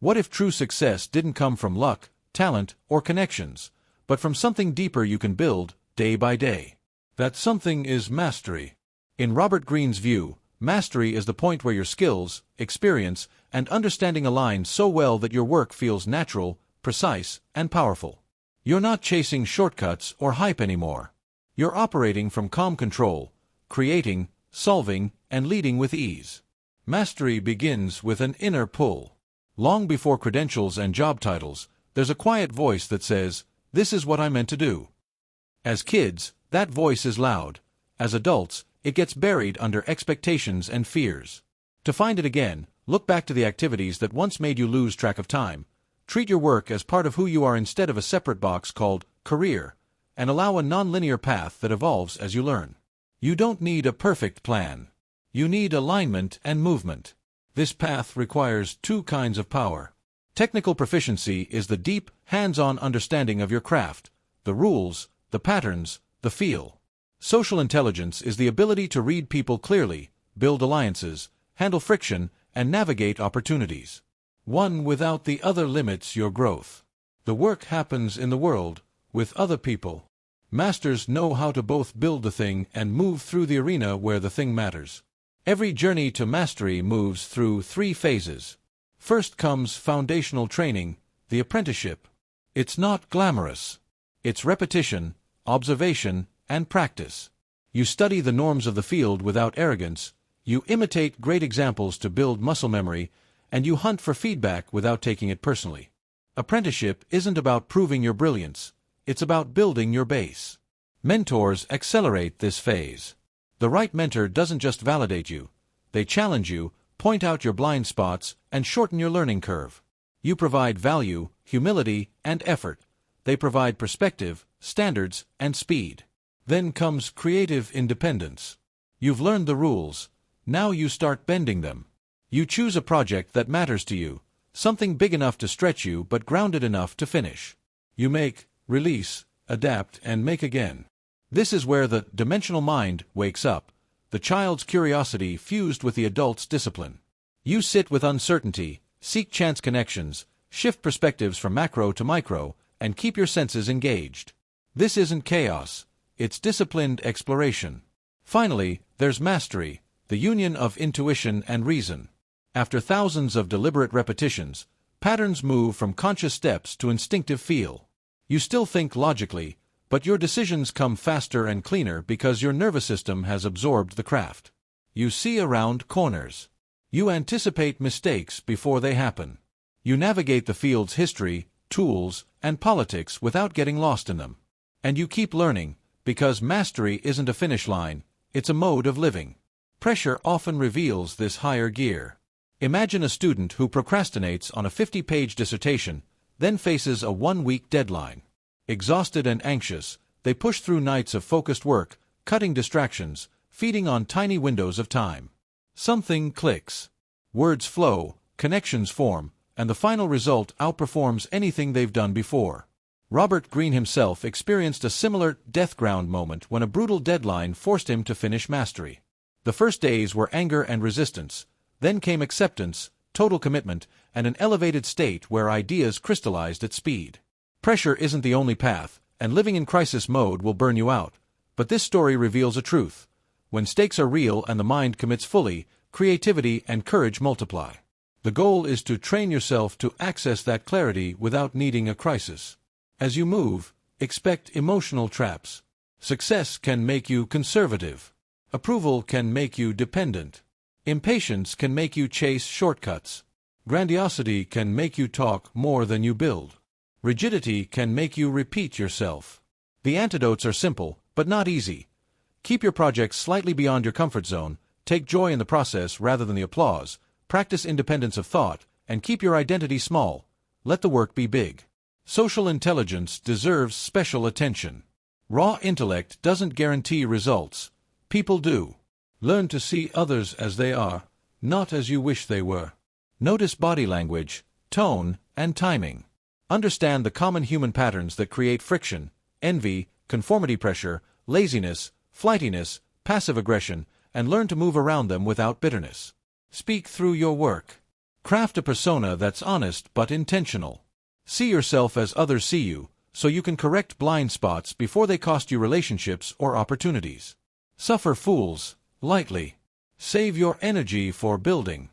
What if true success didn't come from luck, talent, or connections, but from something deeper you can build, day by day? That something is mastery. In Robert Greene's view, mastery is the point where your skills, experience, and understanding align so well that your work feels natural, precise, and powerful. You're not chasing shortcuts or hype anymore. You're operating from calm control, creating, solving, and leading with ease. Mastery begins with an inner pull. Long before credentials and job titles, there's a quiet voice that says, "This is what I'm meant to do." As kids, that voice is loud. As adults, it gets buried under expectations and fears. To find it again, look back to the activities that once made you lose track of time. Treat your work as part of who you are instead of a separate box called career, and allow a non-linear path that evolves as you learn. You don't need a perfect plan. You need alignment and movement. This path requires two kinds of power. Technical proficiency is the deep, hands-on understanding of your craft, the rules, the patterns, the feel. Social intelligence is the ability to read people clearly, build alliances, handle friction, and navigate opportunities. One without the other limits your growth. The work happens in the world, with other people. Masters know how to both build the thing and move through the arena where the thing matters. Every journey to mastery moves through 3 phases. First comes foundational training, the apprenticeship. It's not glamorous. It's repetition, observation, and practice. You study the norms of the field without arrogance, you imitate great examples to build muscle memory, and you hunt for feedback without taking it personally. Apprenticeship isn't about proving your brilliance, it's about building your base. Mentors accelerate this phase. The right mentor doesn't just validate you, they challenge you, point out your blind spots, and shorten your learning curve. You provide value, humility, and effort. They provide perspective, standards, and speed. Then comes creative independence. You've learned the rules, now you start bending them. You choose a project that matters to you, something big enough to stretch you but grounded enough to finish. You make, release, adapt, and make again. This is where the dimensional mind wakes up, the child's curiosity fused with the adult's discipline. You sit with uncertainty, seek chance connections, shift perspectives from macro to micro, and keep your senses engaged. This isn't chaos, it's disciplined exploration. Finally, there's mastery, the union of intuition and reason. After thousands of deliberate repetitions, patterns move from conscious steps to instinctive feel. You still think logically, but your decisions come faster and cleaner because your nervous system has absorbed the craft. You see around corners. You anticipate mistakes before they happen. You navigate the field's history, tools, and politics without getting lost in them. And you keep learning, because mastery isn't a finish line, it's a mode of living. Pressure often reveals this higher gear. Imagine a student who procrastinates on a 50-page dissertation, then faces a 1-week deadline. Exhausted and anxious, they push through nights of focused work, cutting distractions, feeding on tiny windows of time. Something clicks. Words flow, connections form, and the final result outperforms anything they've done before. Robert Greene himself experienced a similar death-ground moment when a brutal deadline forced him to finish mastery. The first days were anger and resistance, then came acceptance, total commitment, and an elevated state where ideas crystallized at speed. Pressure isn't the only path, and living in crisis mode will burn you out. But this story reveals a truth. When stakes are real and the mind commits fully, creativity and courage multiply. The goal is to train yourself to access that clarity without needing a crisis. As you move, expect emotional traps. Success can make you conservative. Approval can make you dependent. Impatience can make you chase shortcuts. Grandiosity can make you talk more than you build. Rigidity can make you repeat yourself. The antidotes are simple, but not easy. Keep your projects slightly beyond your comfort zone, take joy in the process rather than the applause, practice independence of thought, and keep your identity small. Let the work be big. Social intelligence deserves special attention. Raw intellect doesn't guarantee results. People do. Learn to see others as they are, not as you wish they were. Notice body language, tone, and timing. Understand the common human patterns that create friction, envy, conformity pressure, laziness, flightiness, passive aggression, and learn to move around them without bitterness. Speak through your work. Craft a persona that's honest but intentional. See yourself as others see you, so you can correct blind spots before they cost you relationships or opportunities. Suffer fools, lightly. Save your energy for building.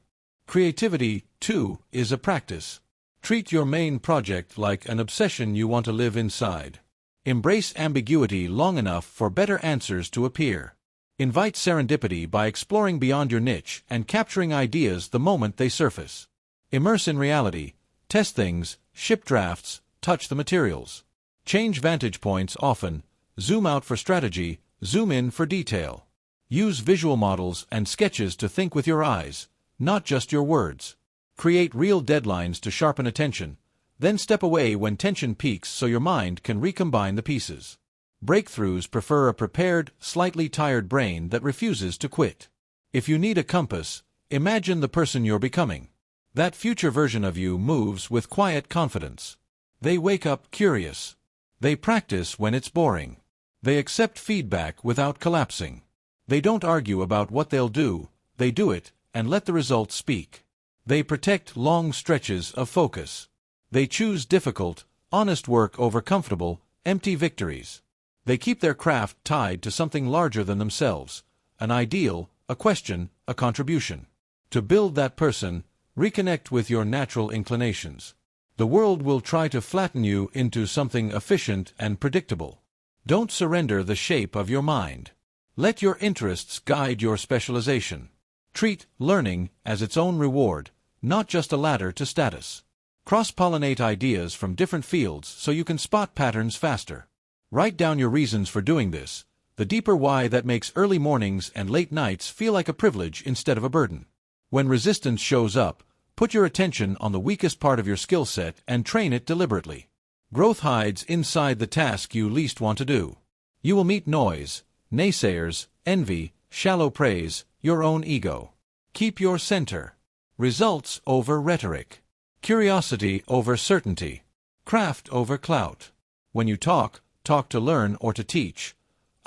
Creativity, too, is a practice. Treat your main project like an obsession you want to live inside. Embrace ambiguity long enough for better answers to appear. Invite serendipity by exploring beyond your niche and capturing ideas the moment they surface. Immerse in reality. Test things, ship drafts, touch the materials. Change vantage points often. Zoom out for strategy, zoom in for detail. Use visual models and sketches to think with your eyes, not just your words. Create real deadlines to sharpen attention, then step away when tension peaks so your mind can recombine the pieces. Breakthroughs prefer a prepared, slightly tired brain that refuses to quit. If you need a compass, imagine the person you're becoming. That future version of you moves with quiet confidence. They wake up curious. They practice when it's boring. They accept feedback without collapsing. They don't argue about what they'll do, they do it, and let the results speak. They protect long stretches of focus. They choose difficult, honest work over comfortable, empty victories. They keep their craft tied to something larger than themselves, an ideal, a question, a contribution. To build that person, reconnect with your natural inclinations. The world will try to flatten you into something efficient and predictable. Don't surrender the shape of your mind. Let your interests guide your specialization. Treat learning as its own reward, not just a ladder to status. Cross-pollinate ideas from different fields so you can spot patterns faster. Write down your reasons for doing this, the deeper why that makes early mornings and late nights feel like a privilege instead of a burden. When resistance shows up, put your attention on the weakest part of your skill set and train it deliberately. Growth hides inside the task you least want to do. You will meet noise, naysayers, envy, shallow praise, your own ego. Keep your center. Results over rhetoric. Curiosity over certainty. Craft over clout. When you talk, talk to learn or to teach.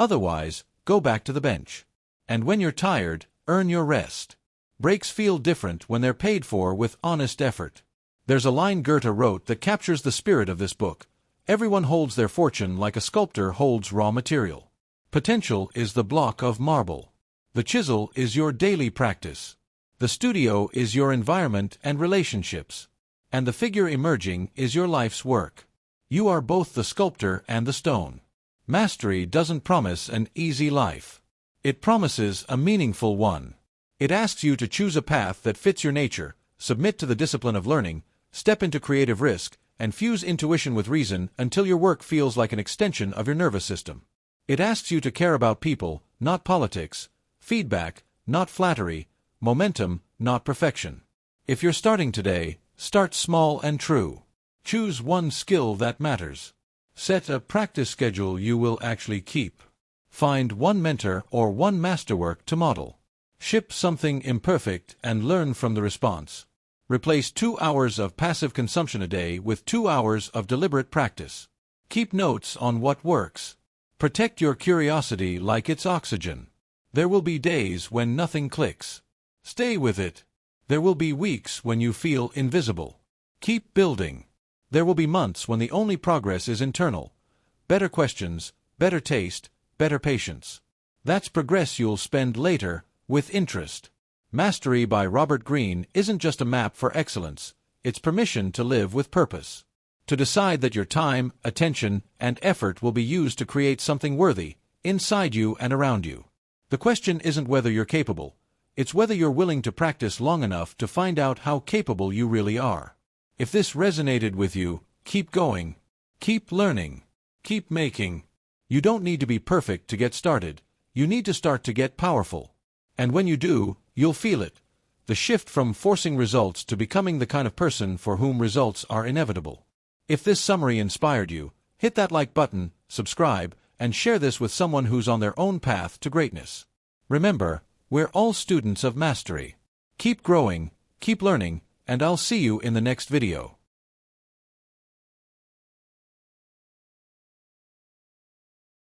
Otherwise, go back to the bench. And when you're tired, earn your rest. Breaks feel different when they're paid for with honest effort. There's a line Goethe wrote that captures the spirit of this book. Everyone holds their fortune like a sculptor holds raw material. Potential is the block of marble. The chisel is your daily practice. The studio is your environment and relationships. And the figure emerging is your life's work. You are both the sculptor and the stone. Mastery doesn't promise an easy life. It promises a meaningful one. It asks you to choose a path that fits your nature, submit to the discipline of learning, step into creative risk, and fuse intuition with reason until your work feels like an extension of your nervous system. It asks you to care about people, not politics, feedback, not flattery, momentum, not perfection. If you're starting today, start small and true. Choose one skill that matters. Set a practice schedule you will actually keep. Find one mentor or one masterwork to model. Ship something imperfect and learn from the response. Replace 2 hours of passive consumption a day with 2 hours of deliberate practice. Keep notes on what works. Protect your curiosity like it's oxygen. There will be days when nothing clicks. Stay with it. There will be weeks when you feel invisible. Keep building. There will be months when the only progress is internal. Better questions, better taste, better patience. That's progress you'll spend later, with interest. Mastery by Robert Greene isn't just a map for excellence, it's permission to live with purpose. To decide that your time, attention, and effort will be used to create something worthy, inside you and around you. The question isn't whether you're capable, it's whether you're willing to practice long enough to find out how capable you really are. If this resonated with you, keep going. Keep learning. Keep making. You don't need to be perfect to get started, you need to start to get powerful. And when you do, you'll feel it. The shift from forcing results to becoming the kind of person for whom results are inevitable. If this summary inspired you, hit that like button, subscribe, and share this with someone who's on their own path to greatness. Remember, we're all students of mastery. Keep growing, keep learning, and I'll see you in the next video.